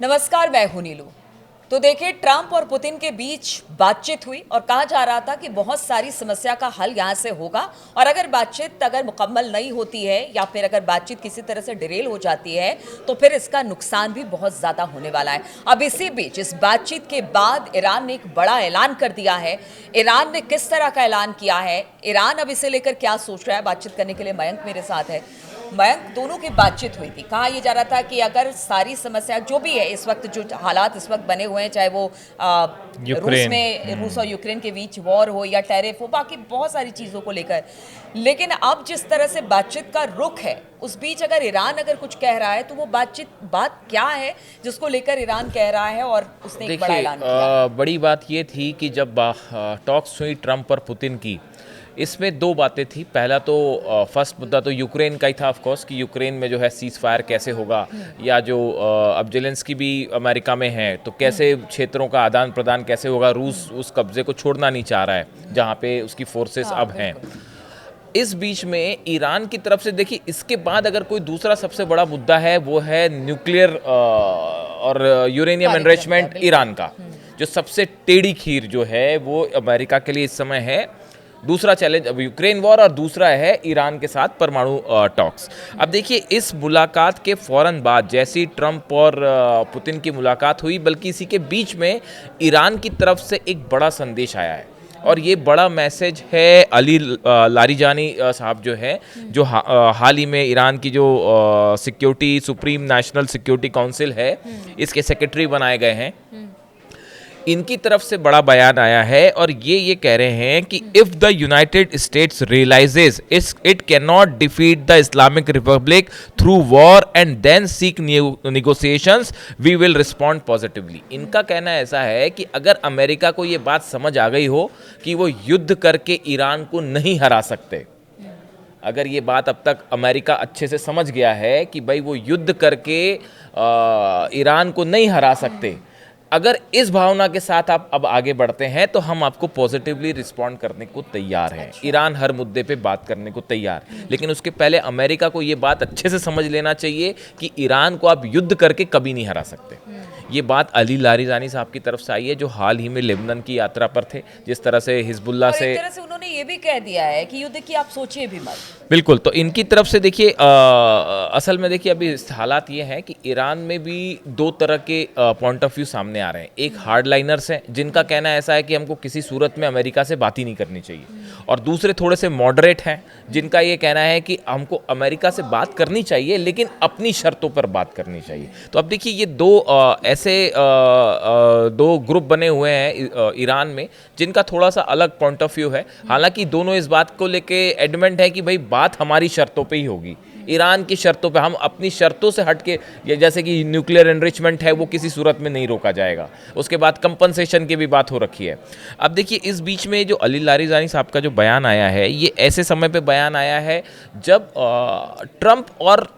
नमस्कार, मैं हूं नीलू। तो देखिए, ट्रंप और पुतिन के बीच बातचीत हुई और कहा जा रहा था कि बहुत सारी समस्या का हल यहां से होगा। और अगर मुकम्मल नहीं होती है या फिर अगर बातचीत किसी तरह से डिरेल हो जाती है तो फिर इसका नुकसान भी बहुत ज़्यादा होने वाला है। अब इसी बीच इस बातचीत के बाद ईरान ने एक बड़ा ऐलान कर दिया है। ईरान ने किस तरह का ऐलान किया है, ईरान अब इसे लेकर क्या सोच रहा है, बातचीत करने के लिए मयंक मेरे साथ है। मयंक, दोनों की बातचीत हुई थी। कहा यह जा रहा था कि अगर सारी समस्या जो भी है इस वक्त, जो हालात इस वक्त बने हुए हैं, चाहे वो रूस और यूक्रेन के बीच वॉर हो या टैरिफ हो, बाकी बहुत सारी चीज़ों को लेकर, लेकिन अब जिस तरह से बातचीत का रुख है उस बीच अगर ईरान अगर कुछ कह रहा है तो वो बात क्या है जिसको लेकर ईरान कह रहा है और उसने एक बड़ा ऐलान किया। बड़ी बात ये थी कि जब टॉक्स हुई ट्रंप और पुतिन की, इसमें दो बातें थी। पहला तो फर्स्ट मुद्दा तो यूक्रेन का ही था ऑफ कोर्स, कि यूक्रेन में जो है सीज़ फायर कैसे होगा, या जो अब जेलेंस्की भी अमेरिका में है तो कैसे क्षेत्रों का आदान प्रदान कैसे होगा। रूस उस कब्जे को छोड़ना नहीं चाह रहा है जहाँ पे उसकी फोर्सेस अब हैं। इस बीच में ईरान की तरफ से देखिए, इसके बाद अगर कोई दूसरा सबसे बड़ा मुद्दा है वो है न्यूक्लियर और यूरेनियम एनरिचमेंट ईरान का, जो सबसे टेढ़ी खीर जो है वो अमेरिका के लिए इस समय है। दूसरा चैलेंज अब यूक्रेन वॉर और दूसरा है ईरान के साथ परमाणु टॉक्स। अब देखिए, इस मुलाकात के फौरन बाद जैसी ट्रंप और पुतिन की मुलाकात हुई, बल्कि इसी के बीच में ईरान की तरफ से एक बड़ा संदेश आया है। और ये बड़ा मैसेज है अली लारिजानी साहब जो है, जो हाल ही में ईरान की जो security supreme national security council है, इसके सेक्रेटरी बनाए गए हैं। इनकी तरफ से बड़ा बयान आया है और ये कह रहे हैं कि if the United States realises it can not defeat the Islamic Republic through war and then seek negotiations, we will respond positively. इनका कहना ऐसा है कि अगर अमेरिका को ये बात समझ आ गई हो कि वो युद्ध करके ईरान को नहीं हरा सकते, अगर ये बात अब तक अमेरिका अच्छे से समझ गया है कि भाई वो युद्ध करके ईरान को नहीं हरा सकते, अगर इस भावना के साथ आप अब आगे बढ़ते हैं तो हम आपको पॉजिटिवली रिस्पॉन्ड करने को तैयार हैं। ईरान हर मुद्दे पे बात करने को तैयार, लेकिन उसके पहले अमेरिका को ये बात अच्छे से समझ लेना चाहिए कि ईरान को आप युद्ध करके कभी नहीं हरा सकते। ये बात अली लारिजानी साहब की तरफ से आई है, जो हाल ही में लेबनान की यात्रा पर थे। जिस तरह से हिजबुल्ला से, एक तरह से उन्होंने ये भी कह दिया है कि युद्ध की आप सोचिए भी मत। बिल्कुल। तो इनकी तरफ से देखिए, असल में देखिए अभी हालात ये हैं कि ईरान में भी दो तरह के पॉइंट ऑफ व्यू सामने आ रहे हैं। एक हार्डलाइनर्स हैं जिनका कहना ऐसा है कि हमको किसी सूरत में अमेरिका से बात ही नहीं करनी चाहिए, और दूसरे थोड़े से मॉडरेट हैं जिनका ये कहना है कि हमको अमेरिका से बात करनी चाहिए लेकिन अपनी शर्तों पर बात करनी चाहिए। तो अब देखिए, ये दो ग्रुप बने हुए हैं ईरान में जिनका थोड़ा सा अलग पॉइंट ऑफ व्यू है। हालांकि दोनों इस बात को लेके एडमेंट है कि भाई बात हमारी शर्तों पे ही होगी, ईरान की शर्तों पे। हम अपनी शर्तों से हट के, जैसे कि न्यूक्लियर एनरिचमेंट है वो किसी सूरत में नहीं रोका जाएगा। उसके बाद कंपनसेशन की भी बात हो रखी है। अब देखिए, इस बीच में जो अली लारिजानी साहब का जो बयान आया है, ये ऐसे समय पे बयान आया है जब ट्रंप और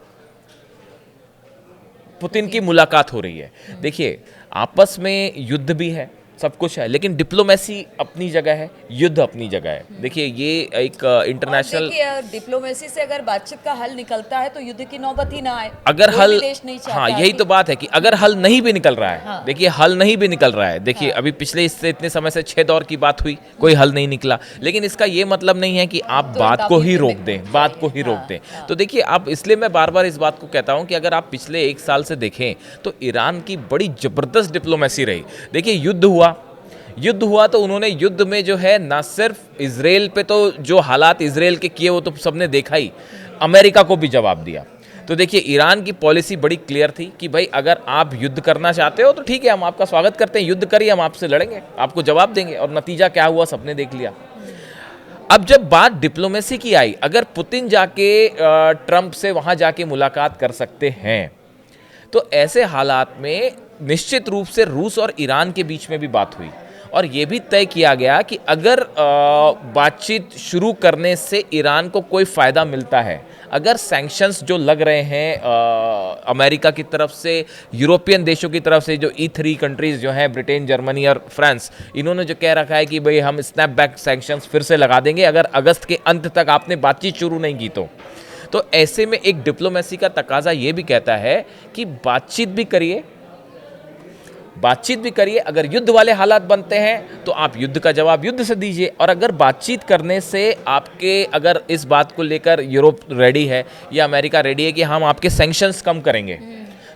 पुतिन की मुलाकात हो रही है। देखिए, आपस में युद्ध भी है, सब कुछ है, लेकिन डिप्लोमेसी अपनी जगह है, युद्ध अपनी जगह है। देखिए, ये एक इंटरनेशनल डिप्लोमेसी से अगर बातचीत का हल निकलता है तो युद्ध की नौबत ही ना आए। अगर हल, देश नहीं चाहता, हाँ यही तो बात है कि अगर हल नहीं भी निकल रहा है, हाँ, देखिए हल नहीं भी निकल रहा है। देखिए, अभी पिछले इससे इतने समय से 6 दौर की बात हुई, कोई हल नहीं निकला, लेकिन इसका ये मतलब नहीं है कि आप बात को ही रोक दें, बात को ही रोक दें। तो देखिए, आप, इसलिए मैं बार बार इस बात को कहता हूं कि अगर आप पिछले 1 साल से देखें तो ईरान की बड़ी जबरदस्त डिप्लोमेसी रही। देखिए, युद्ध हुआ तो उन्होंने युद्ध में जो है ना सिर्फ इजराइल पे, तो जो हालात इजराइल के किए वो तो सबने देखा ही, अमेरिका को भी जवाब दिया। तो देखिए, ईरान की पॉलिसी बड़ी क्लियर थी कि भाई अगर आप युद्ध करना चाहते हो तो ठीक है, हम आपका स्वागत करते हैं, युद्ध करिए, हम आपसे लड़ेंगे, आपको जवाब देंगे। और नतीजा क्या हुआ सबने देख लिया। अब जब बात डिप्लोमेसी की आई, अगर पुतिन जाके ट्रंप से वहां जाके मुलाकात कर सकते हैं तो ऐसे हालात में निश्चित रूप से रूस और ईरान के बीच में भी बात हुई और ये भी तय किया गया कि अगर बातचीत शुरू करने से ईरान को कोई फ़ायदा मिलता है, अगर सैंक्शंस जो लग रहे हैं अमेरिका की तरफ से, यूरोपियन देशों की तरफ से, जो E3 कंट्रीज़ जो हैं, ब्रिटेन, जर्मनी और फ्रांस, इन्होंने जो कह रखा है कि भाई हम स्नैप बैक सैंक्शंस फिर से लगा देंगे अगर अगस्त के अंत तक आपने बातचीत शुरू नहीं की तो ऐसे में एक डिप्लोमेसी का तकाजा ये भी कहता है कि बातचीत भी करिए बातचीत भी करिए, अगर युद्ध वाले हालात बनते हैं तो आप युद्ध का जवाब युद्ध से दीजिए, और अगर बातचीत करने से आपके अगर इस बात को लेकर यूरोप रेडी है या अमेरिका रेडी है कि हम आपके सैंक्शंस कम करेंगे,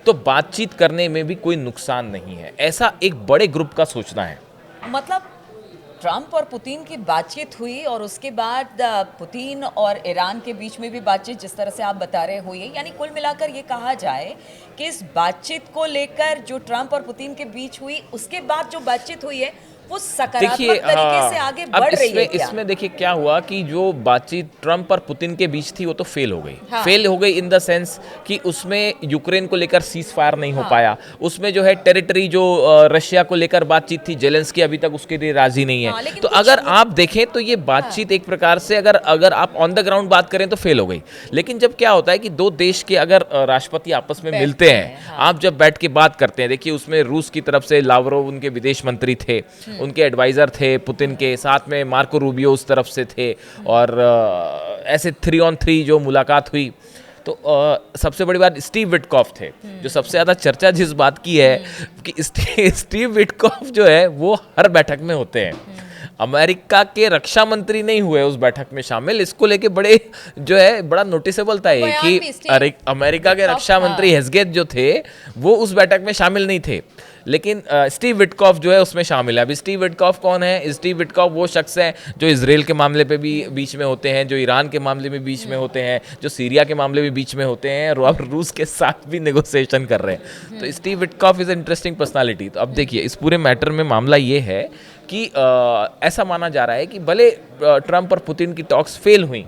तो बातचीत करने में भी कोई नुकसान नहीं है, ऐसा एक बड़े ग्रुप का सोचना है। मतलब ट्रंप और पुतिन की बातचीत हुई और उसके बाद पुतिन और ईरान के बीच में भी बातचीत जिस तरह से आप बता रहे हुए, यानी कुल मिलाकर ये कहा जाए कि इस बातचीत को लेकर जो ट्रंप और पुतिन के बीच हुई, उसके बाद जो बातचीत हुई है वो सकारात्मक तरीके से आगे बढ़ रही है क्या? इसमें देखिए क्या हुआ कि जो बातचीत ट्रंप और पुतिन के बीच थी वो तो फेल हो गई। हाँ। फेल हो गई इन द सेंस कि उसमें यूक्रेन को लेकर सीज फायर नहीं हो पाया, उसमें जो है टेरिटरी जो रशिया को लेकर बातचीत थी, जेलेंस्की अभी तक उसके लिए राजी नहीं है। तो अगर आप देखें तो ये बातचीत एक प्रकार से अगर आप ऑन द ग्राउंड बात करें तो फेल हो गई। लेकिन जब क्या होता है कि दो देश के अगर राष्ट्रपति आपस में मिलते हैं, आप जब बैठ के बात करते हैं, देखिए उसमें रूस की तरफ से लावरोव उनके विदेश मंत्री थे, उनके एडवाइजर थे पुतिन के, साथ में मार्को रूबियो उस तरफ से थे, और ऐसे 3 on 3 जो मुलाकात हुई, तो सबसे बड़ी बात स्टीव विटकॉफ थे, जो सबसे ज़्यादा चर्चा जिस बात की है कि स्टीव विटकॉफ जो है वो हर बैठक में होते हैं। अमेरिका के रक्षा मंत्री नहीं हुए उस बैठक में शामिल, इसको लेके बड़े जो है बड़ा नोटिसेबल था ये कि अमेरिका के रक्षा मंत्री हेस्गेट जो थे वो उस बैठक में शामिल नहीं थे, लेकिन स्टीव विटकॉफ जो है उसमें शामिल है। अभी स्टीव विटकॉफ कौन है? स्टीव विटकॉफ वो शख्स हैं जो इजराइल के मामले पे भी बीच में होते हैं, जो ईरान के मामले में बीच में होते हैं, जो सीरिया के मामले में बीच में होते हैं, और अब रूस के साथ भी नेगोशिएशन कर रहे हैं। तो Steve Witkoff is interesting personality. तो अब देखिए इस पूरे मैटर में मामला ये है कि ऐसा माना जा रहा है कि भले ट्रंप और पुतिन की टॉक्स फेल हुई,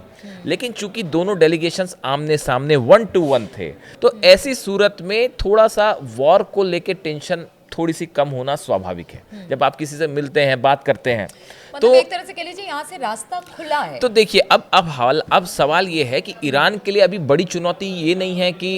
लेकिन चूंकि दोनों डेलीगेशंस आमने सामने 1 to 1 थे, तो ऐसी सूरत में थोड़ा सा वॉर को लेके टेंशन थोड़ी सी कम होना स्वाभाविक है। जब आप किसी से मिलते हैं, बात करते हैं, तो एक तरह से कह लीजिए यहाँ से रास्ता खुला है। तो देखिए अब सवाल ये है कि ईरान के लिए अभी बड़ी चुनौती ये नहीं है कि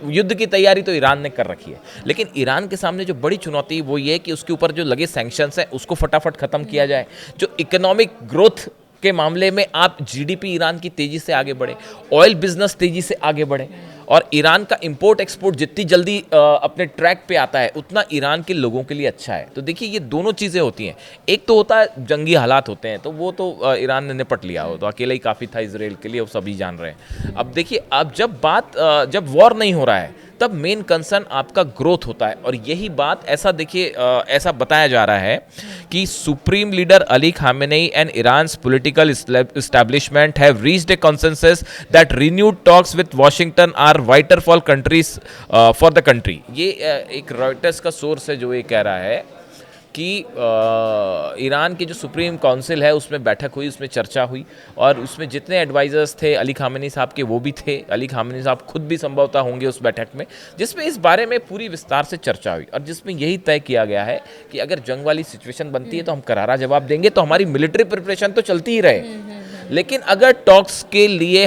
युद्ध की तैयारी तो ईरान ने कर रखी है, लेकिन ईरान के सामने जो बड़ी चुनौती वो ये है कि उसके ऊपर जो लगे सैंक्शंस हैं उसको फटाफट खत्म किया जाए। जो इकोनॉमिक ग्रोथ के मामले में आप जीडीपी ईरान की तेजी से आगे बढ़े, ऑयल बिजनेस तेजी से आगे बढ़े, और ईरान का इंपोर्ट एक्सपोर्ट जितनी जल्दी अपने ट्रैक पे आता है उतना ईरान के लोगों के लिए अच्छा है। तो देखिए ये दोनों चीज़ें होती हैं, एक तो होता है जंगी हालात होते हैं, तो वो तो ईरान ने निपट लिया हो, तो अकेला ही काफ़ी था इसराइल के लिए, वो सभी जान रहे हैं। अब देखिए अब जब वॉर नहीं हो रहा है तब मेन कंसर्न आपका ग्रोथ होता है, और यही बात ऐसा देखिए ऐसा बताया जा रहा है कि supreme leader Ali Khamenei and Iran's political establishment have reached a consensus that renewed talks with Washington are vital for countries for the country. ये एक रॉयटर्स का सोर्स है जो ये कह रहा है कि ईरान की जो सुप्रीम काउंसिल है उसमें बैठक हुई, उसमें चर्चा हुई, और उसमें जितने एडवाइजर्स थे अली खामेनी साहब के वो भी थे, अली खामेनी साहब खुद भी संभवतः होंगे उस बैठक में, जिसमें इस बारे में पूरी विस्तार से चर्चा हुई, और जिसमें यही तय किया गया है कि अगर जंग वाली सिचुएशन बनती है तो हम करारा जवाब देंगे, तो हमारी मिलिट्री प्रिपरेशन तो चलती ही रहे, लेकिन अगर टॉक्स के लिए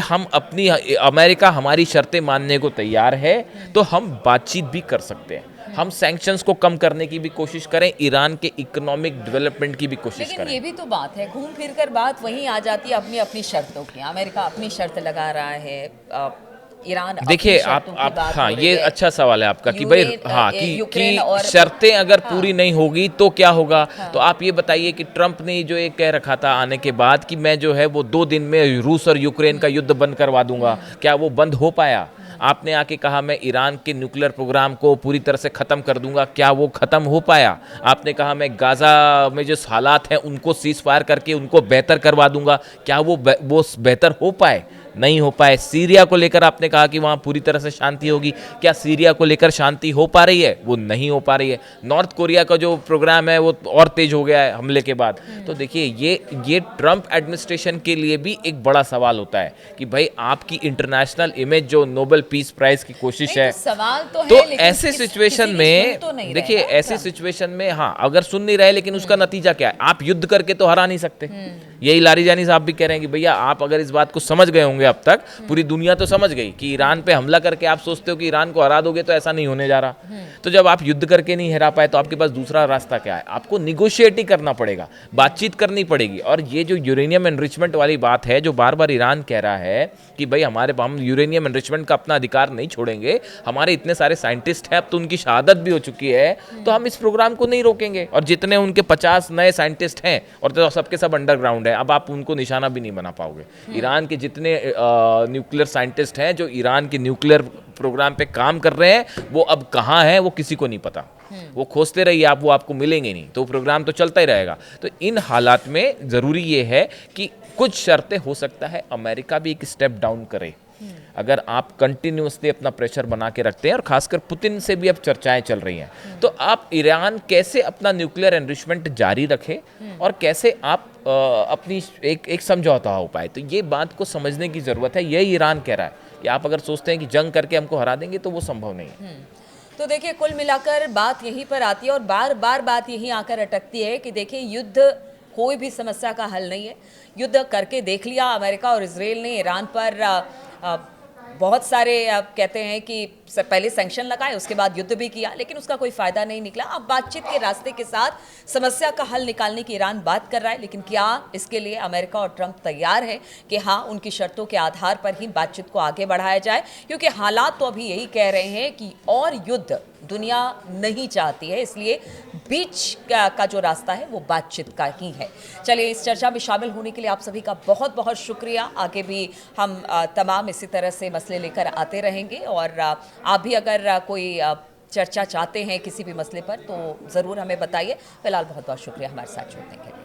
अमेरिका हमारी शर्तें मानने को तैयार है तो हम बातचीत भी कर सकते हैं, हम सैंक्शंस को कम करने की भी कोशिश करें, ईरान के इकोनॉमिक डेवलपमेंट की भी कोशिश करें। लेकिन ये भी तो बात है, घूम फिर कर बात वहीं आ जाती है अपनी अपनी शर्तों की। अमेरिका अपनी शर्त लगा रहा है, ईरान देखिए आप हाँ ये अच्छा सवाल है आपका कि भाई हाँ कि शर्तें अगर पूरी नहीं होगी तो क्या होगा। तो आप ये बताइए कि ट्रंप ने जो ये कह रखा था आने के बाद कि मैं जो है वो 2 दिन में रूस और यूक्रेन का युद्ध बंद करवा दूंगा, क्या वो बंद हो पाया? आपने आके कहा मैं ईरान के न्यूक्लियर प्रोग्राम को पूरी तरह से ख़त्म कर दूंगा, क्या वो ख़त्म हो पाया? आपने कहा मैं गाज़ा में जो हालात हैं उनको सीज फायर करके उनको बेहतर करवा दूंगा, क्या वो बेहतर हो पाए? नहीं हो पाए। सीरिया को लेकर आपने कहा कि वहाँ पूरी तरह से शांति होगी, क्या सीरिया को लेकर शांति हो पा रही है? वो नहीं हो पा रही है। नॉर्थ कोरिया का जो प्रोग्राम है वो और तेज हो गया है हमले के बाद। तो देखिए ये ट्रंप एडमिनिस्ट्रेशन के लिए भी एक बड़ा सवाल होता है कि भाई आपकी इंटरनेशनल इमेज जो नोबेल पीस प्राइज की कोशिश है, तो ऐसे सिचुएशन में देखिए ऐसे सिचुएशन में हाँ अगर सुन नहीं रहे, लेकिन उसका नतीजा क्या है? आप युद्ध करके तो हरा नहीं सकते। यही लारीजानी साहब भी कह रहे हैं कि भैया आप अगर इस बात को समझ गए होंगे अब तक, पूरी दुनिया तो समझ गई कि ईरान पे हमला करके आप सोचते हो कि ईरान को हरा दोगे, तो ऐसा नहीं होने जा रहा। तो जब आप युद्ध करके नहीं हरा पाए तो आपके पास दूसरा रास्ता क्या है? आपको निगोशिएट ही करना पड़ेगा, बातचीत करनी पड़ेगी। और ये जो यूरेनियम एनरिचमेंट वाली बात है, जो बार बार ईरान कह रहा है कि भाई हम यूरेनियम एनरिचमेंट का अपना अधिकार नहीं छोड़ेंगे, हमारे इतने सारे साइंटिस्ट हैं, अब तो उनकी शहादत भी हो चुकी है, तो हम इस प्रोग्राम को नहीं रोकेंगे। और जितने उनके 50 नए साइंटिस्ट हैं, और तो सबके सब अंडरग्राउंड है, अब आप उनको निशाना भी नहीं बना पाओगे। ईरान के जितने न्यूक्लियर साइंटिस्ट हैं जो ईरान के न्यूक्लियर प्रोग्राम पे काम कर रहे हैं, वो अब कहाँ हैं वो किसी को नहीं पता। वो खोजते रहिए आप, वो आपको मिलेंगे नहीं, तो प्रोग्राम तो चलता ही रहेगा। तो इन हालात में ज़रूरी ये है कि कुछ शर्तें, हो सकता है अमेरिका भी एक स्टेप डाउन करे। अगर आप कंटिन्यूसली अपना प्रेशर बना के रखते हैं, और खासकर पुतिन से भी अब चर्चाएं चल रही हैं, तो आप ईरान कैसे अपना न्यूक्लियर एनरिचमेंट जारी रखे और कैसे आप अपनी एक समझौता हो पाए, तो ये बात को समझने की ज़रूरत है। यही ईरान कह रहा है कि आप अगर सोचते हैं कि जंग करके हमको हरा देंगे, तो वो संभव नहीं है। तो देखिए, कुल मिलाकर बात यहीं पर आती है और बार बार बात यहीं आकर अटकती है कि देखिए, युद्ध कोई भी समस्या का हल नहीं है। युद्ध करके देख लिया अमेरिका और इजराइल ने, ईरान पर बहुत सारे कहते हैं कि पहले सैंक्शन लगाए, उसके बाद युद्ध भी किया, लेकिन उसका कोई फायदा नहीं निकला। अब बातचीत के रास्ते के साथ समस्या का हल निकालने की ईरान बात कर रहा है, लेकिन क्या इसके लिए अमेरिका और ट्रंप तैयार हैं कि हाँ, उनकी शर्तों के आधार पर ही बातचीत को आगे बढ़ाया जाए? क्योंकि हालात तो अभी यही कह रहे हैं कि और युद्ध दुनिया नहीं चाहती है, इसलिए बीच का जो रास्ता है वो बातचीत का ही है। चलिए, इस चर्चा में शामिल होने के लिए आप सभी का बहुत बहुत शुक्रिया। आगे भी हम तमाम इसी तरह से मसले लेकर आते रहेंगे, और आप भी अगर कोई चर्चा चाहते हैं किसी भी मसले पर तो ज़रूर हमें बताइए। फिलहाल बहुत बहुत शुक्रिया हमारे साथ जुड़ने के लिए।